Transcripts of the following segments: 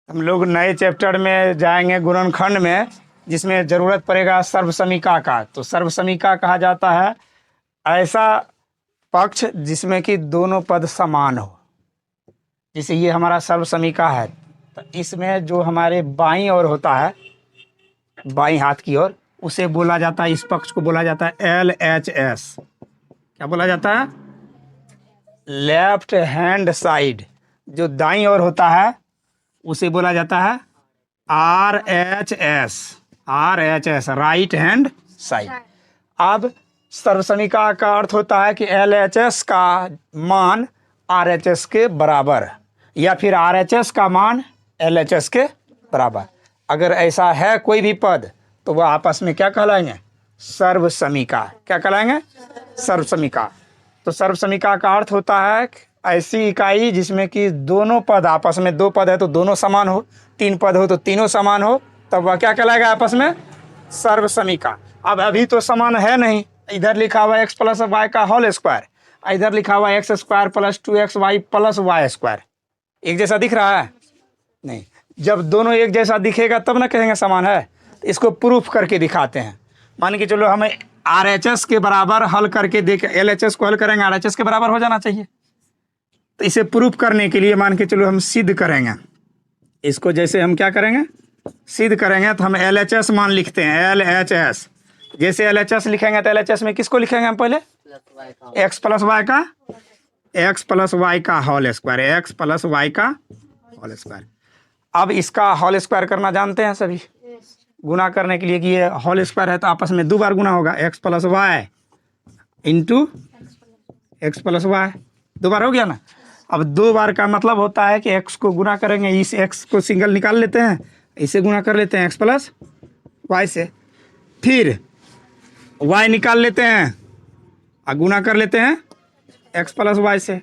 हम लोग नए चैप्टर में जाएंगे गुणनखंड में, जिसमें ज़रूरत पड़ेगा सर्वसमीका का। तो सर्वसमीका कहा जाता है ऐसा पक्ष जिसमें कि दोनों पद समान हो। जैसे ये हमारा सर्वसमीका है, तो इसमें जो हमारे बाईं ओर होता है, बाईं हाथ की ओर, उसे बोला जाता है, इस पक्ष को बोला जाता है LHS। क्या बोला जाता है? Left hand side. जो दाईं ओर होता है उसे बोला जाता है RHS। RHS right hand side. अब सर्वसमीका का अर्थ होता है कि LHS का मान RHS के बराबर, या फिर RHS का मान LHS के बराबर। अगर ऐसा है कोई भी पद तो वह आपस में क्या कहलाएंगे? सर्वसमीका। क्या कहलाएंगे? सर्वसमीका। तो सर्वसमीका का अर्थ होता है ऐसी इकाई जिसमें कि दोनों पद आपस में, दो पद है तो दोनों समान हो, तीन पद हो तो तीनों समान हो, तब वह क्या कहलाएगा आपस में? सर्वसमीका। अब अभी तो समान है नहीं, इधर लिखा हुआ x प्लस वाई का होल स्क्वायर, इधर लिखा हुआ x square plus 2xy plus y square. एक जैसा दिख रहा है? नहीं। जब दोनों एक जैसा दिखेगा तब ना कहेंगे समान है। तो इसको प्रूफ करके दिखाते हैं। मान के चलो हमें RHS के बराबर हल करके देख, LHS को हल करेंगे, RHS के बराबर हो जाना चाहिए। तो इसे प्रूफ करने के लिए मान के चलो हम सिद्ध करेंगे इसको। जैसे हम क्या करेंगे? सिद्ध करेंगे तो हम LHS मान लिखते हैं, LHS। जैसे LHS लिखेंगे तो LHS में किसको लिखेंगे हम? पहले x प्लस वाई का, x प्लस वाई का whole square, x plus y का होल स्क्वायर। अब इसका होल स्क्वायर करना जानते हैं सभी, गुना करने के लिए कि ये होल स्क्वायर है तो आपस में दो बार गुना होगा, x plus y into x plus y, दो बार हो गया ना। अब दो बार का मतलब होता है कि x को गुना करेंगे, इस x को सिंगल निकाल लेते हैं, इसे गुना कर लेते हैं x प्लस वाई से, फिर y निकाल लेते हैं और गुना कर लेते हैं x प्लस वाई से।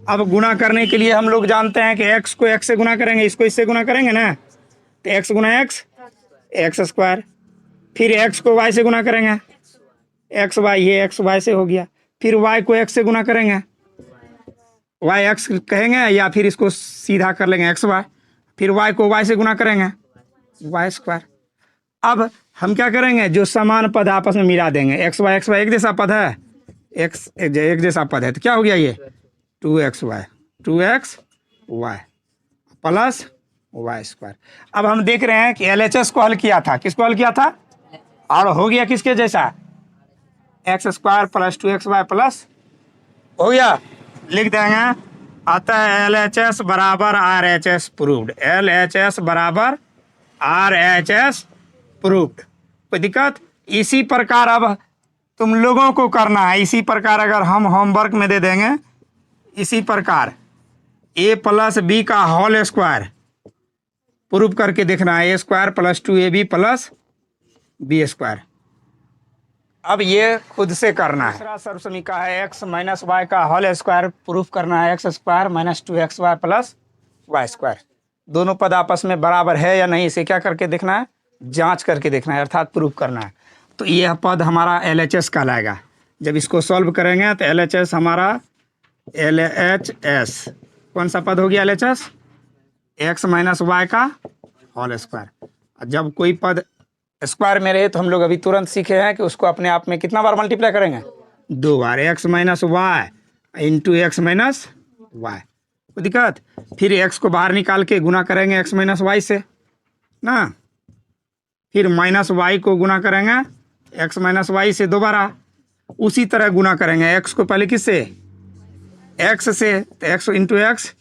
अब गुना करने के लिए हम लोग जानते हैं कि x को x से गुना करेंगे, इसको इससे गुना करेंगे ना, तो x गुना x स्क्वायर, फिर x को y से गुना करेंगे, x वाई, ये x वाई से हो गया, फिर y को x से गुना करेंगे, y x कहेंगे, या फिर इसको सीधा कर लेंगे x वाई, फिर y को y से गुना करेंगे, वाई स्क्वायर। अब हम क्या करेंगे? जो समान पद आपस में मिला देंगे, x वाई एक जैसा पद है, x एक जैसा पद है, तो क्या हो गया? ये 2xy प्लस वाई स्क्वायर। अब हम देख रहे हैं कि LHS को हल किया था, किसको हल किया था? और हो गया किसके जैसा? X square plus 2xy plus, हो गया, लिख देंगे। अतः LHS बराबर RHS प्रूव्ड, LHS बराबर RHS प्रूव्ड। कोई दिक्कत? इसी प्रकार अब तुम लोगों को करना है, इसी प्रकार अगर हम होमवर्क में दे देंगे, इसी प्रकार a प्लस बी का होल स्क्वायर प्रूव करके देखना है, a square plus 2ab plus b square. अब ये खुद से करना है। दूसरा सर्वसमीका है x माइनस वाई का होल स्क्वायर प्रूफ करना है, x square minus 2xy plus y square. दोनों पद आपस में बराबर है या नहीं, इसे क्या करके देखना है? जांच करके देखना है, अर्थात प्रूफ करना है। तो यह पद हमारा LHS कहलाएगा। जब इसको सॉल्व करेंगे तो LHS हमारा LHS कौन सा पद हो गया? LHS x माइनस वाई का होल स्क्वायर। जब कोई पद स्क्वायर में रहे तो हम लोग अभी तुरंत सीखे हैं कि उसको अपने आप में कितना बार मल्टीप्लाई करेंगे? दो बार, x minus y into x minus y. कोई दिक्कत? फिर x को बाहर निकाल के गुना करेंगे x माइनस वाई से ना, फिर माइनस वाई को गुना करेंगे x माइनस वाई से दोबारा, उसी तरह गुना करेंगे x को पहले किससे? x से, तो x इंटू एक्स,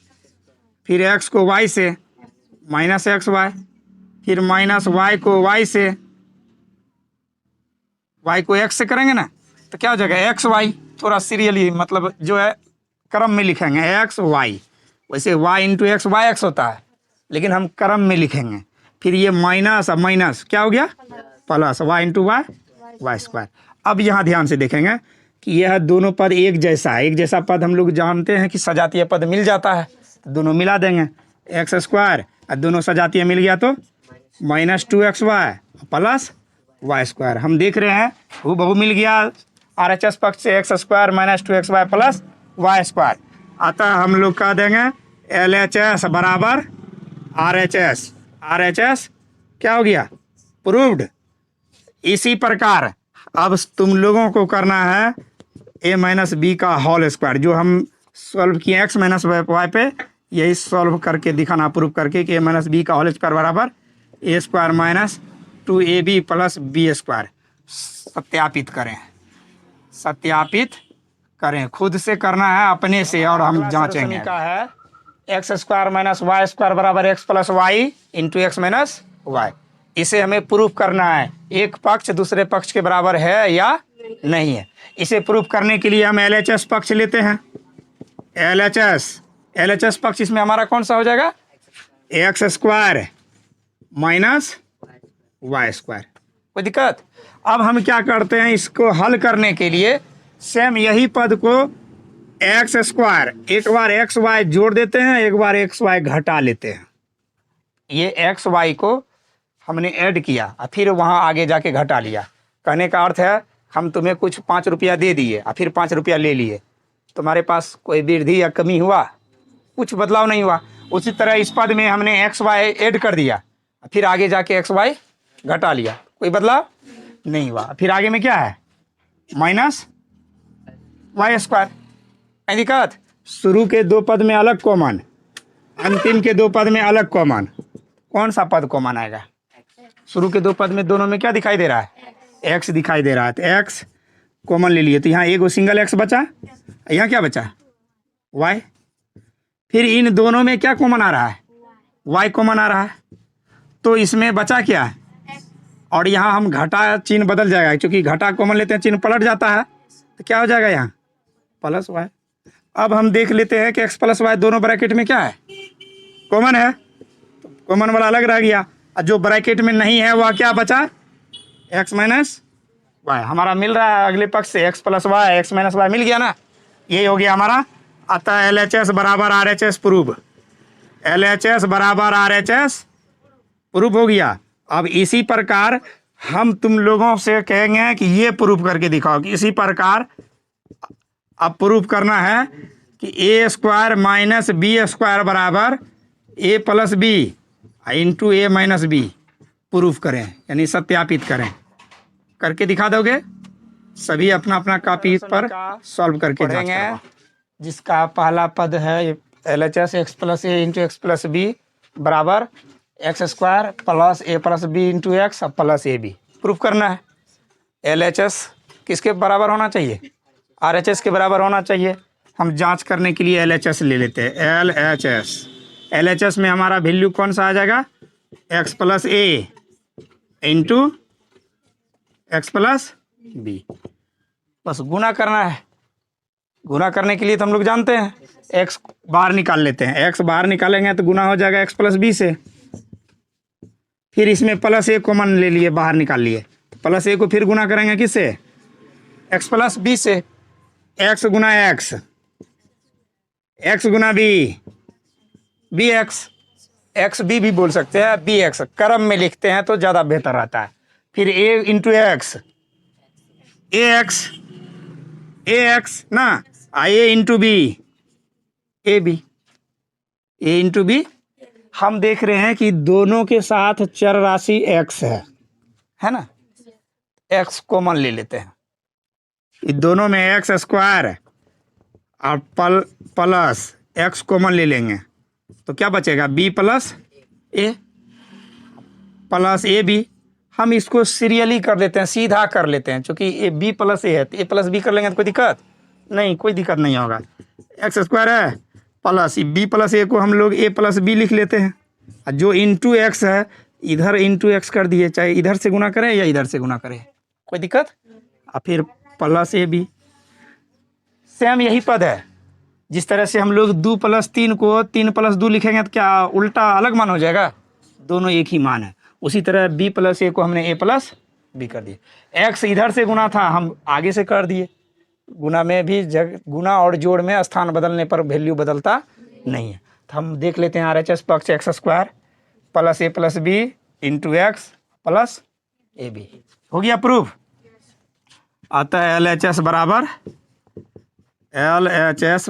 फिर x को y से माइनस एक्स वाई, फिर माइनस y को y से, y को x से करेंगे ना, तो क्या हो जाएगा? X Y. थोड़ा सीरियली मतलब जो है क्रम में लिखेंगे एक्स वाई, वैसे y into x y x होता है, लेकिन हम क्रम में लिखेंगे। फिर ये माइनस, अब माइनस क्या हो गया? Plus y into y square. अब यहाँ ध्यान से देखेंगे कि यह दोनों पद एक जैसा है। एक जैसा पद हम लोग जानते हैं कि सजातीय पद मिल जाता है, तो दोनों मिला देंगे, एक्स स्क्वायर और दोनों सजातीय मिल गया तो minus 2xy plus y square. हम देख रहे हैं बहु मिल गया RHS पक्ष से, x square minus 2xy plus y square. अतः हम लोग कह देंगे LHS बराबर RHS क्या हो गया, प्रूव्ड। इसी प्रकार अब तुम लोगों को करना है a माइनस बी का होल स्क्वायर, जो हम सॉल्व किए x माइनस वाई पे, यही सॉल्व करके दिखाना, प्रूव करके कि a माइनस बी का होल स्क्वायर बराबर a square minus 2ab plus b square. सत्यापित करें, खुद से करना है अपने से, और हम जांचेंगे। का है x square minus y square बराबर x plus y into x minus y. इसे हमें प्रूफ करना है, एक पक्ष दूसरे पक्ष के बराबर है या नहीं है। इसे प्रूफ करने के लिए हम LHS पक्ष लेते हैं। LHS पक्ष इसमें हमारा कौन सा हो जाएगा, x square minus y square. कोई दिक्कत। अब हम क्या करते हैं, इसको हल करने के लिए सेम यही पद को एक्स स्क्वायर, एक बार एक्स वाई जोड़ देते हैं, एक बार एक्स वाई घटा लेते हैं। ये एक्स वाई को हमने ऐड किया और फिर वहाँ आगे जाके घटा लिया। कहने का अर्थ है हम तुम्हें कुछ 5 रुपया दे दिए और फिर 5 रुपया ले लिए, तुम्हारे पास कोई वृद्धि या कमी हुआ, कुछ बदलाव नहीं हुआ। उसी तरह इस पद में हमने एक्स वाई ऐड कर दिया, फिर आगे जाके एक्स वाई घटा लिया, कोई बदलाव नहीं हुआ। फिर आगे में क्या है, माइनस वाई स्क्वायर। कहीं दिक्कत। शुरू के दो पद में अलग कॉमन, अंतिम के दो पद में अलग कॉमन। कौन सा पद कॉमन आएगा, शुरू के दो पद में दोनों में क्या दिखाई दे रहा है, एक्स दिखाई दे रहा है, तो एक्स कॉमन ले लिए, तो यहाँ एक सिंगल एक्स बचा, यहाँ क्या बचा, वाई। फिर इन दोनों में क्या कॉमन आ रहा है, वाई कॉमन आ रहा है, तो इसमें बचा क्या है, और यहाँ हम घटा चिन्ह बदल जाएगा, क्योंकि घटा कॉमन लेते हैं चिन्ह पलट जाता है, तो क्या हो जाएगा यहाँ प्लस वाई। अब हम देख लेते हैं कि एक्स प्लस वाई दोनों ब्रैकेट में क्या है, कॉमन है, तो कॉमन वाला अलग रह गया, और जो ब्रैकेट में नहीं है वह क्या बचा, एक्स माइनस वाई। हमारा मिल रहा है अगले पक्ष से x plus y, x minus y मिल गया ना, यही हो गया हमारा। अतः LHS बराबर RHS प्रूव, LHS बराबर RHS प्रूव हो गया। अब इसी प्रकार हम तुम लोगों से कहेंगे कि ये प्रूफ करके दिखाओ, कि इसी प्रकार अब प्रूफ करना है कि a square minus b square बराबर a plus b into a minus b. Proof करें यानी सत्यापित करें, करके दिखा दोगे। सभी अपना अपना कॉपी पर सॉल्व करके जाएंगे। जिसका पहला पद है LHS x plus a into x plus b बराबर x square plus a plus b into x plus a b. Proof करना है। LHS किसके बराबर होना चाहिए, RHS के बराबर होना चाहिए। हम जांच करने के लिए LHS ले लेते हैं। LHS में हमारा वैल्यू कौन सा आ जाएगा, x plus a into x plus B. बस गुना करना है। गुना करने के लिए तो हम लोग जानते हैं, एक्स बाहर निकाल लेते हैं, एक्स बाहर निकालेंगे तो गुना हो जाएगा एक्स प्लस बी से। फिर इसमें प्लस ए कॉमन ले लिए, बाहर निकाल लिए, प्लस ए को फिर गुना करेंगे किससे, एक्स प्लस बी से। एक्स गुना एक्स, एक्स गुना b, b x, x b भी बोल सकते हैं, बी एक्स क्रम में लिखते हैं तो ज़्यादा बेहतर रहता है। फिर a into x, a x ना, a into b, a b, a into b. हम देख रहे हैं कि दोनों के साथ चर राशि एक्स है ना, एक्स कॉमन ले लेते हैं। दोनों में एक्स स्क्वायर और प्लस एक्स कॉमन ले लेंगे तो क्या बचेगा, बी प्लस ए बी। हम इसको सीरियली कर लेते हैं, सीधा कर लेते हैं, क्योंकि ये बी प्लस ए है तो ए प्लस बी कर लेंगे तो कोई दिक्कत नहीं, कोई दिक्कत नहीं होगा। एक्स स्क्वायर है प्लस बी प्लस ए को हम लोग ए प्लस बी लिख लेते हैं, और जो इंटू एक्स है इधर इंटू एक्स कर दिए, चाहे इधर से गुना करें या इधर से गुना करें, कोई दिक्कत। और फिर प्लस ए बी। सेम यही पद है, जिस तरह से हम लोग 2 प्लस 3 को 3 प्लस 2 लिखेंगे तो क्या उल्टा अलग मान हो जाएगा, दोनों एक ही मान है। उसी तरह बी प्लस ए को हमने ए प्लस बी कर दिए। एक्स इधर से गुना था, हम आगे से कर दिए। गुना में भी गुना और जोड़ में स्थान बदलने पर वैल्यू बदलता नहीं है। तो हम देख लेते हैं RHS पक्ष x square plus a plus b into x plus a b. हो गया प्रूफ। अतः LHS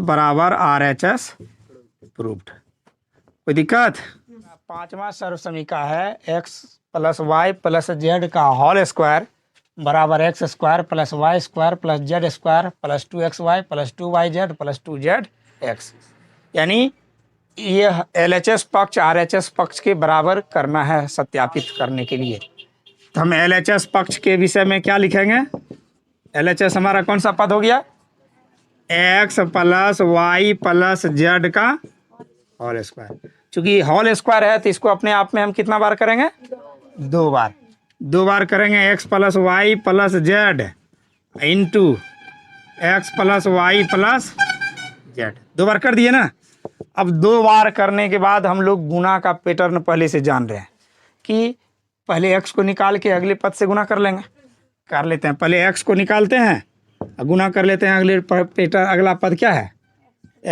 बराबर RHS प्रूव्ड। कोई दिक्कत। पांचवा सर्व समीकरण है x plus y plus z का होल स्क्वायर बराबर x square plus y square plus z square plus 2xy plus 2yz plus 2zx। यानी ये LHS पक्ष RHS पक्ष के बराबर करना है सत्यापित करने के लिए। तो हम LHS पक्ष के विषय में क्या लिखेंगे? LHS हमारा कौन सा पद हो गया? x plus y plus z का होल स्क्वायर। चूंकि होल स्क्वायर है तो इसको अपने आप में हम कितना बार करेंगे? 2 बार। 2 बार करेंगे x plus y plus z into x plus y plus z. 2 बार कर दिए ना। अब 2 बार करने के बाद हम लोग गुना का पैटर्न पहले से जान रहे हैं कि पहले x को निकाल के अगले पद से गुना कर लेंगे। कर लेते हैं, पहले x को निकालते हैं और गुना कर लेते हैं। अगले पैटर्न अगला पद क्या है?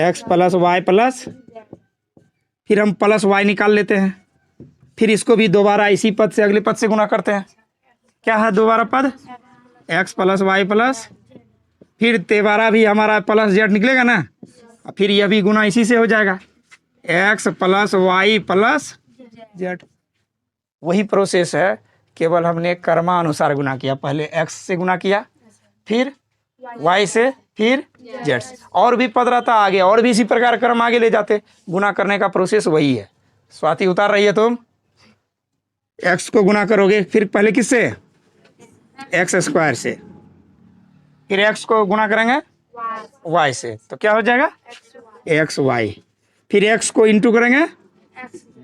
x प्लस वाई प्लस, फिर हम प्लस वाई निकाल लेते हैं, फिर इसको भी दोबारा इसी पद से अगले पद से गुना करते हैं। क्या है दोबारा पद? x प्लस वाई प्लस, फिर तेबारा भी हमारा प्लस जेड निकलेगा ना, फिर यह भी गुना इसी से हो जाएगा x plus y plus z. वही प्रोसेस है, केवल हमने कर्मानुसार गुना किया। पहले x से गुना किया, फिर y से, फिर z से। और भी पद रहता आगे, और भी इसी प्रकार क्रम आगे ले जाते। गुना करने का प्रोसेस वही है। स्वाति उतार रही है तुम। x को गुना करोगे, फिर पहले किससे? एक्स स्क्वायर से, फिर x को गुना करेंगे y से, तो क्या हो जाएगा? X y. फिर x को इंटू करेंगे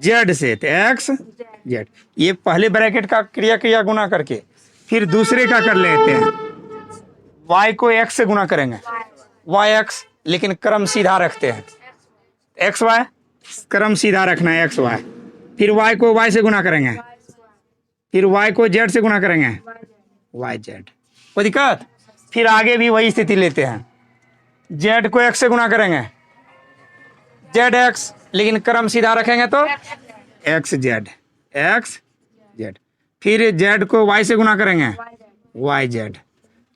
z से, तो एक्स जेड। ये पहले ब्रैकेट का क्रिया गुना करके फिर दूसरे का कर लेते हैं। y को x से गुना करेंगे yx, लेकिन क्रम सीधा रखते हैं। एक्स वाई क्रम सीधा रखना है, एक्स वाई। फिर y को y से गुना करेंगे, फिर y को z से गुना करेंगे yz। कोई दिक्कत? फिर आगे भी वही स्थिति लेते हैं। z को x से गुना करेंगे zx, लेकिन क्रम सीधा रखेंगे तो xz, xz। फिर z को y से गुना करेंगे yz,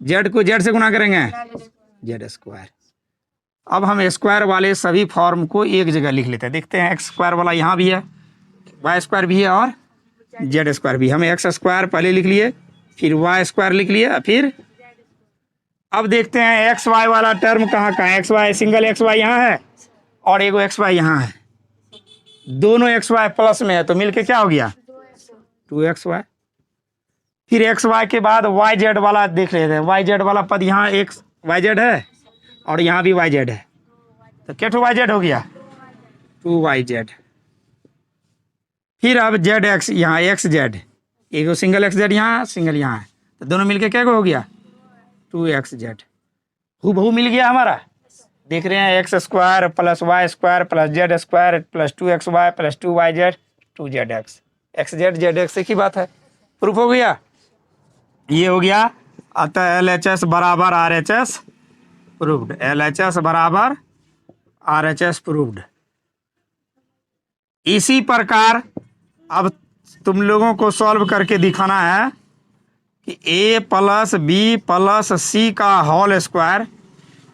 z को z से गुना करेंगे z स्क्वायर। अब हम स्क्वायर वाले सभी फॉर्म को एक जगह लिख लेते हैं। देखते हैं, एक्स स्क्वायर वाला यहाँ भी है, वाई स्क्वायर भी है और जेड स्क्वायर भी। हम एक्स स्क्वायर पहले लिख लिए, फिर वाई स्क्वायर लिख लिए, फिर अब देखते हैं एक्स वाई वाला टर्म कहाँ है। X y, single x y यहाँ है और एगो एक्स वाई यहाँ है। दोनों एक्स वाई प्लस में है, तो मिलके क्या हो गया? 2xy। फिर एक्स वाई के बाद वाई जेड वाला देख लेते हैं। वाई जेड वाला पद यहाँ एक वाई जेड है और यहाँ भी वाई जेड है, तो क्या 2yz हो गया? 2yz। फिर अब जेड एक्स यहाँ एक्स जेड, एक सिंगल एक्स जेड यहाँ, सिंगल यहाँ है, तो दोनों मिलके क्या हो गया? 2xz। हूबहू मिल गया हमारा। देख रहे हैं, x square plus y square plus z square plus 2xy plus 2yz 2zx। X z z x एक ही बात है। प्रूफ हो गया? ये हो गया। अतः LHS बराबर RHS प्रूव्ड। LHS बराबर RHS प्रूव्ड। इसी प्रकार अब तुम लोगों को सॉल्व करके दिखाना है कि a plus b plus c का होल स्क्वायर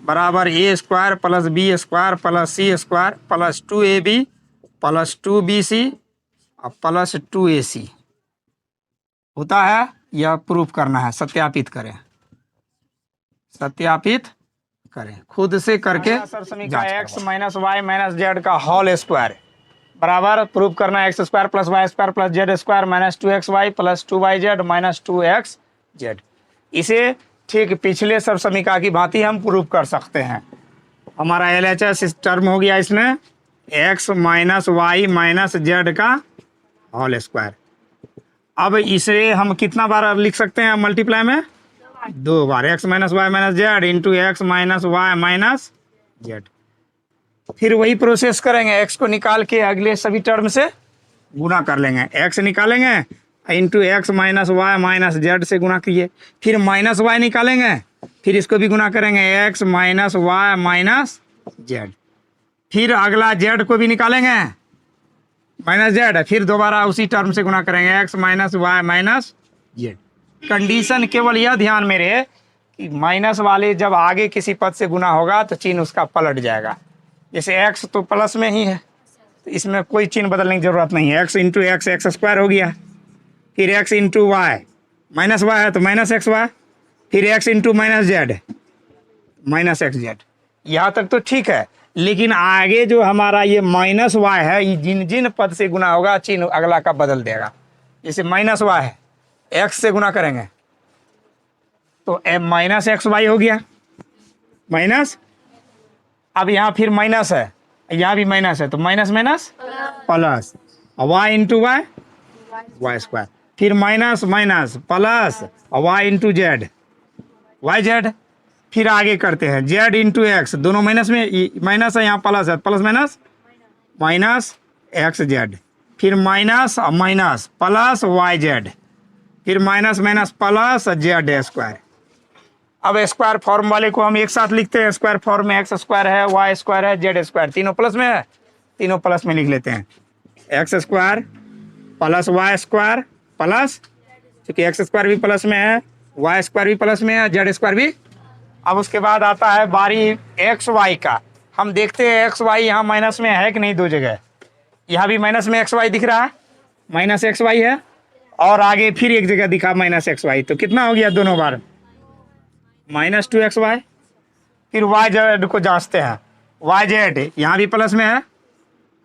बराबर a square plus b square plus c square plus 2ab plus 2bc और प्लस 2ac होता है। यह प्रूफ करना है, सत्यापित करें, सत्यापित करें खुद से करके। X minus y minus z का होल स्क्वायर बराबर प्रूफ करना है x square plus y square plus z square minus 2xy plus 2yz minus 2xz। इसे ठीक पिछले सब समीकरण की भांति हम प्रूफ कर सकते हैं। हमारा LHS टर्म हो गया इसमें x minus y minus z का होल स्क्वायर। अब इसे हम कितना बार लिख सकते हैं? मल्टीप्लाई में 2 बार। X minus y minus z into x minus y minus z. फिर वही प्रोसेस करेंगे, एक्स को निकाल के अगले सभी टर्म से गुना कर लेंगे। एक्स निकालेंगे into x minus y minus z से गुना किए, फिर माइनस वाई निकालेंगे, फिर इसको भी गुना करेंगे x minus y minus z. फिर अगला जेड को भी निकालेंगे माइनस जेड, फिर दोबारा उसी टर्म से गुना करेंगे x minus y minus z. Condition केवल यह ध्यान में रहे कि माइनस वाले जब आगे किसी पद से गुना होगा तो चिन्ह उसका पलट जाएगा। जैसे एक्स तो प्लस में ही है, तो इसमें कोई चिन्ह बदलने की जरूरत नहीं है। X into x x square हो गया, फिर x into y minus y है तो माइनस एक्स वाई, फिर x into minus z minus x z. यहाँ तक तो ठीक है, लेकिन आगे जो हमारा ये माइनस वाई है, ये जिन जिन पद से गुना होगा चिन्ह अगला का बदल देगा। जैसे माइनस वाई है, एक्स से गुना करेंगे तो माइनस एक्स वाई हो गया माइनस। अब यहाँ फिर माइनस है, यहाँ भी माइनस है तो minus minus plus, y into y y square, फिर minus minus plus y into z y z. फिर आगे करते हैं जेड इंटू एक्स, दोनों माइनस में माइनस है, यहाँ प्लस है, plus minus minus x z, फिर minus minus plus y z, फिर minus minus plus z square. अब स्क्वायर फॉर्म वाले को हम एक साथ लिखते हैं। स्क्वायर फॉर्म में एक्स स्क्वायर है, वाई स्क्वायर है, जेड स्क्वायर, तीनों प्लस में है, तीनों प्लस में लिख लेते हैं। X square plus y square plus, क्योंकि एक्स स्क्वायर भी प्लस में है, वाई स्क्वायर भी प्लस में है, जेड स्क्वायर भी। अब उसके बाद आता है बारी एक्स वाई का। हम देखते हैं एक्स वाई यहाँ माइनस में है कि नहीं, दो जगह। यहाँ भी माइनस में एक्स वाई दिख रहा है, माइनस एक्स वाई है, और आगे फिर एक जगह दिखा माइनस एक्स वाई, तो कितना हो गया दोनों बार माइनस टू एक्स वाई। फिर वाई जेड को जांचते हैं, वाई जेड यहाँ भी प्लस में है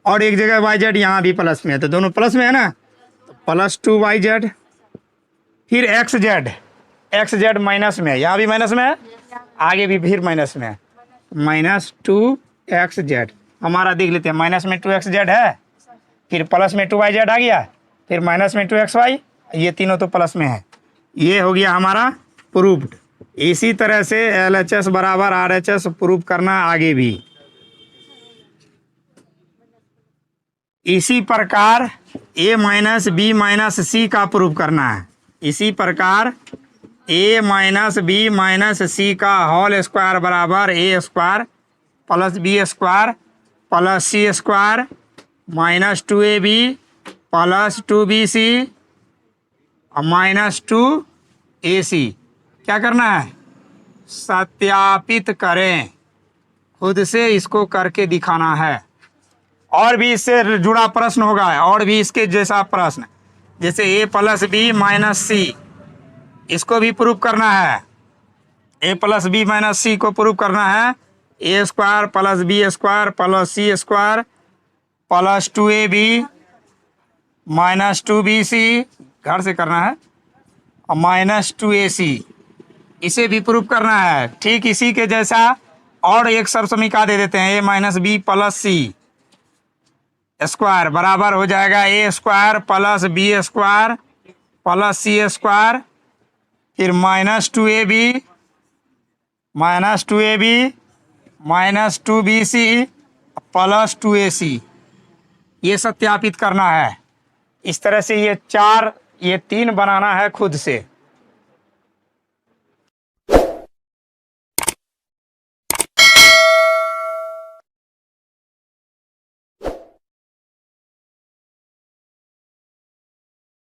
और एक जगह वाई जेड यहाँ भी प्लस में है, तो दोनों प्लस में है ना, तो प्लस टू वाई जेड। फिर एक्स जेड माइनस में है, यहाँ भी माइनस में है, आगे भी फिर माइनस में है, माइनस टू एक्स जेड। हमारा देख लेते हैं, माइनस में टू एक्स जेड है, फिर प्लस में टू वाई जेड आ गया, फिर माइनस में टू एक्स वाई, ये तीनों तो प्लस में है। ये हो गया हमारा प्रूव्ड। इसी तरह से LHS बराबर RHS प्रूव करना आगे भी। इसी प्रकार A minus B minus C का प्रूव करना है। इसी प्रकार A minus B minus C का होल स्क्वायर बराबर A square plus B square plus C square minus 2AB plus 2BC minus 2AC। क्या करना है, सत्यापित करें, खुद से इसको करके दिखाना है। और भी इससे जुड़ा प्रश्न होगा, और भी इसके जैसा प्रश्न, जैसे A plus b minus C, इसको भी प्रूव करना है। A plus b minus C को प्रूव करना है। A square plus B square plus C square plus 2AB minus 2BC, घर से करना है, माइनस 2AC, इसे भी प्रूव करना है। ठीक इसी के जैसा और एक सर्वसमीका दे देते हैं, A minus b plus C square बराबर हो जाएगा A square plus B square plus C square, फिर minus 2AB minus 2BC plus 2AC। ये सत्यापित करना है। इस तरह से ये तीन बनाना है खुद से।